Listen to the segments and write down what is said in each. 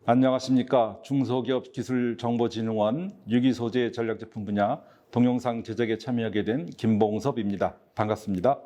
안녕하십니까. 중소기업기술정보진흥원 유기소재 전략제품 분야 동영상 제작에 참여하게 된 김봉섭입니다. 반갑습니다.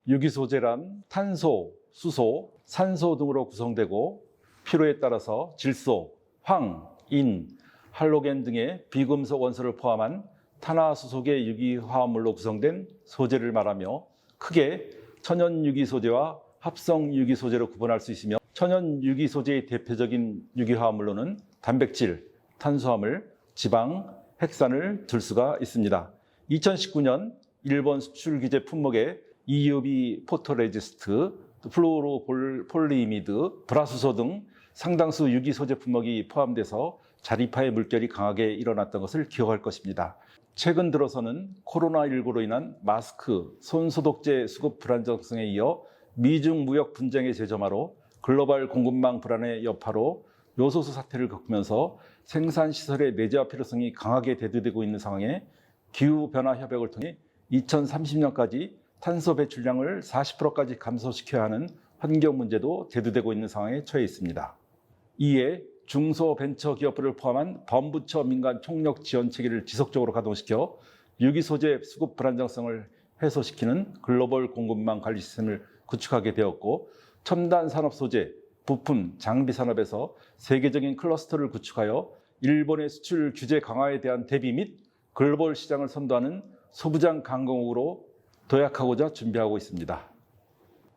유기소재란 탄소, 수소, 산소 등으로 구성되고 필요에 따라서 질소, 황, 인, 할로겐 등의 비금속 원소를 포함한 탄화수소계 유기화합물로 구성된 소재를 말하며 크게 천연유기소재와 합성유기소재로 구분할 수 있으며 천연유기소재의 대표적인 유기화합물로는 단백질, 탄수화물, 지방, 핵산을 들 수가 있습니다. 2019년 일본 수출규제 품목에 EUV 포토레지스트, 플루오로폴리이미드, 브라수소 등 상당수 유기소재 품목이 포함돼서 자립화의 물결이 강하게 일어났던 것을 기억할 것입니다. 최근 들어서는 코로나19로 인한 마스크, 손소독제 수급 불안정성에 이어 미중 무역 분쟁의 재점화로 글로벌 공급망 불안의 여파로 요소수 사태를 겪으면서 생산시설의 내재화 필요성이 강하게 대두되고 있는 상황에 기후변화 협약을 통해 2030년까지 탄소 배출량을 40%까지 감소시켜야 하는 환경 문제도 대두되고 있는 상황에 처해 있습니다. 이에 중소벤처기업부를 포함한 범부처 민간 총력 지원 체계를 지속적으로 가동시켜 유기소재 수급 불안정성을 해소시키는 글로벌 공급망 관리 시스템을 구축하게 되었고, 첨단 산업 소재, 부품, 장비 산업에서 세계적인 클러스터를 구축하여 일본의 수출 규제 강화에 대한 대비 및 글로벌 시장을 선도하는 소부장 강공국으로 도약하고자 준비하고 있습니다.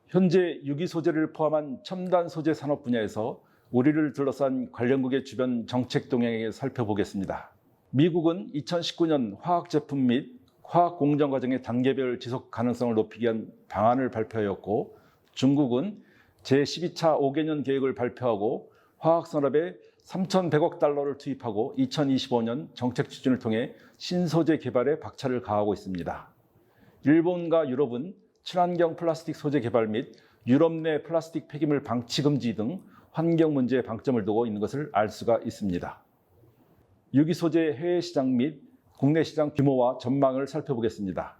현재 유기소재를 포함한 첨단 소재 산업 분야에서 우리를 둘러싼 관련국의 주변 정책 동향을 살펴보겠습니다. 미국은 2019년 화학제품 및 화학공정 과정의 단계별 지속 가능성을 높이기 위한 방안을 발표하였고, 중국은 제12차 5개년 계획을 발표하고 화학산업에 3,100억 달러를 투입하고 2025년 정책 추진을 통해 신소재 개발에 박차를 가하고 있습니다. 일본과 유럽은 친환경 플라스틱 소재 개발 및 유럽 내 플라스틱 폐기물 방치 금지 등 환경 문제에 방점을 두고 있는 것을 알 수가 있습니다. 유기소재 해외 시장 및 국내 시장 규모와 전망을 살펴보겠습니다.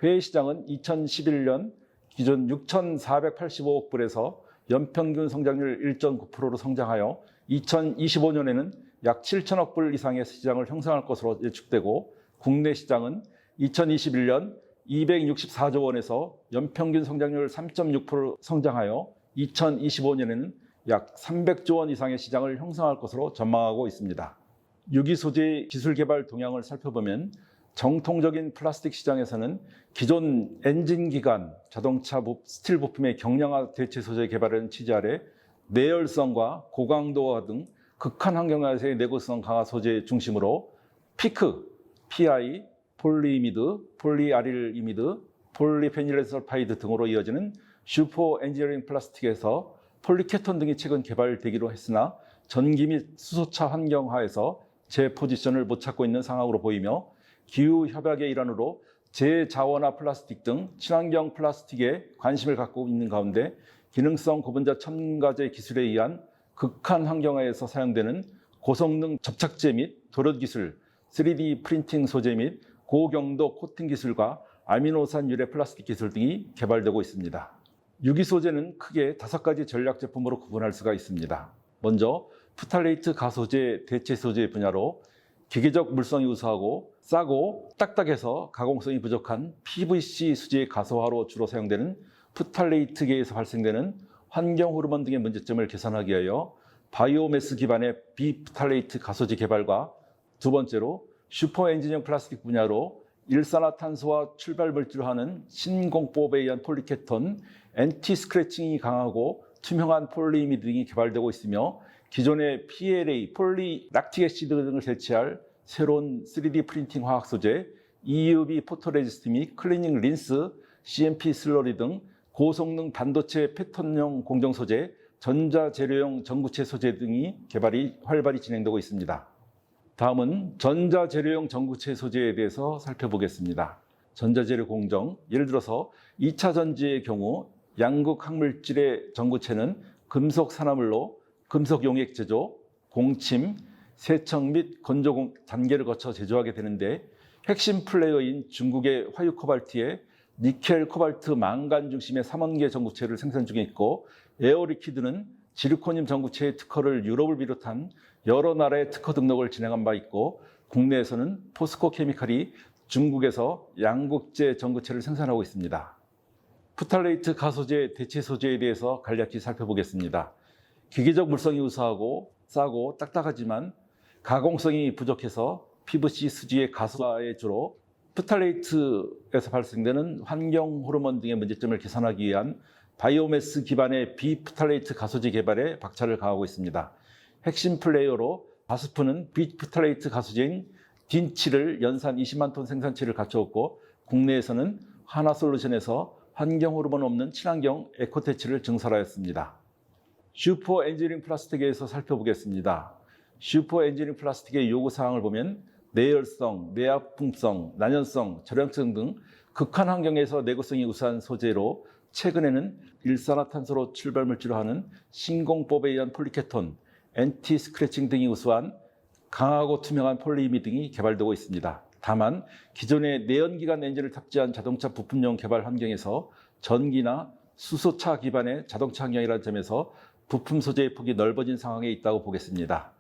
해외 시장은 2011년 기존 6,485억 불에서 연평균 성장률 1.9%로 성장하여 2025년에는 약 7천억 불 이상의 시장을 형성할 것으로 예측되고, 국내 시장은 2021년 264조 원에서 연평균 성장률 3.6% 성장하여 2025년에는 약 300조 원 이상의 시장을 형성할 것으로 전망하고 있습니다. 유기소재 기술 개발 동향을 살펴보면 정통적인 플라스틱 시장에서는 기존 엔진 기관, 자동차 스틸 부품의 경량화 대체 소재 개발을 취지 아래 내열성과 고강도화 등 극한 환경하에서의 내구성 강화 소재 중심으로 피크, PI, 폴리이미드, 폴리아릴이미드, 폴리페닐레설파이드 등으로 이어지는 슈퍼 엔지니어링 플라스틱에서 폴리케톤 등이 최근 개발되기로 했으나 전기 및 수소차 환경화에서 제 포지션을 못 찾고 있는 상황으로 보이며, 기후협약의 일환으로 재자원화 플라스틱 등 친환경 플라스틱에 관심을 갖고 있는 가운데 기능성 고분자 첨가제 기술에 의한 극한 환경하에서 사용되는 고성능 접착제 및 도료 기술, 3D 프린팅 소재 및 고경도 코팅 기술과 아미노산 유래 플라스틱 기술 등이 개발되고 있습니다. 유기소재는 크게 5가지 전략 제품으로 구분할 수가 있습니다. 먼저 프탈레이트 가소재 대체 소재 분야로 기계적 물성이 우수하고 싸고 딱딱해서 가공성이 부족한 PVC 수지의 가소화로 주로 사용되는 프탈레이트계에서 발생되는 환경 호르몬 등의 문제점을 개선하기 위하여 바이오매스 기반의 비프탈레이트 가소제 개발과, 두 번째로 슈퍼 엔지니어 플라스틱 분야로 일산화탄소와 출발 물질로 하는 신공법에 의한 폴리케톤, 엔티 스크래칭이 강하고 투명한 폴리이미드 등이 개발되고 있으며, 기존의 PLA, 폴리락틱 애시드 등을 대체할 새로운 3D 프린팅 화학 소재, EUV 포토레지스트 및 클리닝 린스, CMP 슬러리 등 고성능 반도체 패턴형 공정 소재, 전자재료용 전구체 소재 등이 개발이 활발히 진행되고 있습니다. 다음은 전자재료용 전구체 소재에 대해서 살펴보겠습니다. 전자재료 공정, 예를 들어서 2차 전지의 경우 양극 항물질의 전구체는 금속 산화물로 금속 용액 제조, 공침, 세척 및 건조 단계를 거쳐 제조하게 되는데, 핵심 플레이어인 중국의 화유 코발트에 니켈, 코발트, 망간 중심의 3원계 전구체를 생산 중에 있고, 에어리퀴드는 지르코늄 전구체의 특허를 유럽을 비롯한 여러 나라의 특허 등록을 진행한 바 있고 국내에서는 포스코 케미칼이 중국에서 양극재 전구체를 생산하고 있습니다. 프탈레이트 가소제 대체 소재에 대해서 간략히 살펴보겠습니다. 기계적 물성이 우수하고 싸고 딱딱하지만 가공성이 부족해서 PVC 수지의 가소화에 주로 프탈레이트에서 발생되는 환경 호르몬 등의 문제점을 개선하기 위한 바이오매스 기반의 비프탈레이트 가소제 개발에 박차를 가하고 있습니다. 핵심 플레이어로 바스프는 비프탈레이트 가소제인 딘치를 연산 20만 톤 생산체를 갖추었고 국내에서는 하나솔루션에서 환경 호르몬 없는 친환경 에코테치를 증설하였습니다. 슈퍼 엔지니어링 플라스틱에 대해서 살펴보겠습니다. 슈퍼 엔지니어링 플라스틱의 요구사항을 보면 내열성, 내압풍성, 난연성, 절연성 등 극한 환경에서 내구성이 우수한 소재로 최근에는 일산화탄소로 출발물질로 하는 신공법에 의한 폴리케톤, 엔티 스크래칭 등이 우수한 강하고 투명한 폴리이미 등이 개발되고 있습니다. 다만 기존의 내연기관 엔진을 탑재한 자동차 부품용 개발 환경에서 전기나 수소차 기반의 자동차 환경이라는 점에서 부품 소재의 폭이 넓어진 상황에 있다고 보겠습니다.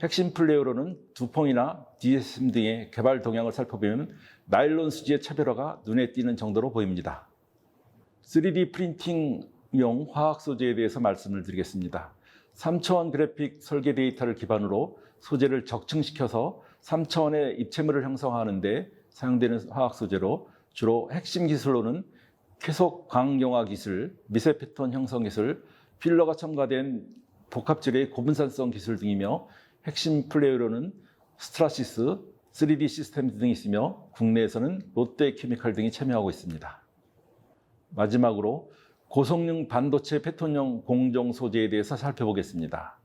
핵심 플레이어로는 두퐁이나 DSM 등의 개발 동향을 살펴보면 나일론 수지의 차별화가 눈에 띄는 정도로 보입니다. 3D 프린팅용 화학 소재에 대해서 말씀을 드리겠습니다. 3차원 그래픽 설계 데이터를 기반으로 소재를 적층시켜서 3차원의 입체물을 형성하는 데 사용되는 화학 소재로 주로 핵심 기술로는 쾌속 광경화 기술, 미세 패턴 형성 기술, 필러가 첨가된 복합질의 고분산성 기술 등이며 핵심 플레이어로는 스트라시스, 3D 시스템 등이 있으며 국내에서는 롯데케미칼 등이 참여하고 있습니다. 마지막으로 고성능 반도체 패턴형 공정 소재에 대해서 살펴보겠습니다.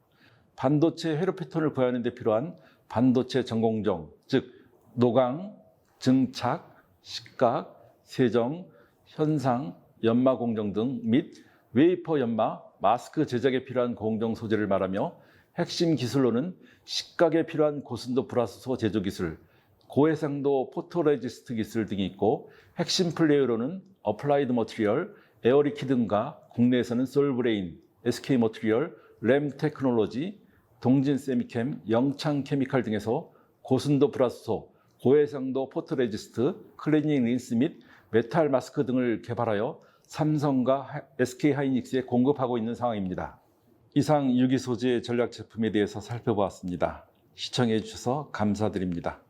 반도체 회로 패턴을 구현하는 데 필요한 반도체 전공정, 즉 노광, 증착, 식각, 세정, 현상, 연마 공정 등 및 웨이퍼 연마, 마스크 제작에 필요한 공정 소재를 말하며 핵심 기술로는 식각에 필요한 고순도 불화수소 제조 기술, 고해상도 포토레지스트 기술 등이 있고 핵심 플레이어로는 어플라이드 머티리얼, 에어리키 등과 국내에서는 솔브레인, SK 머티리얼, 램 테크놀로지, 동진 세미캠, 영창 케미칼 등에서 고순도 불화수소, 고해상도 포토레지스트, 클리닝 린스 및 메탈 마스크 등을 개발하여 삼성과 SK 하이닉스에 공급하고 있는 상황입니다. 이상 유기 소재 전략 제품에 대해서 살펴보았습니다. 시청해 주셔서 감사드립니다.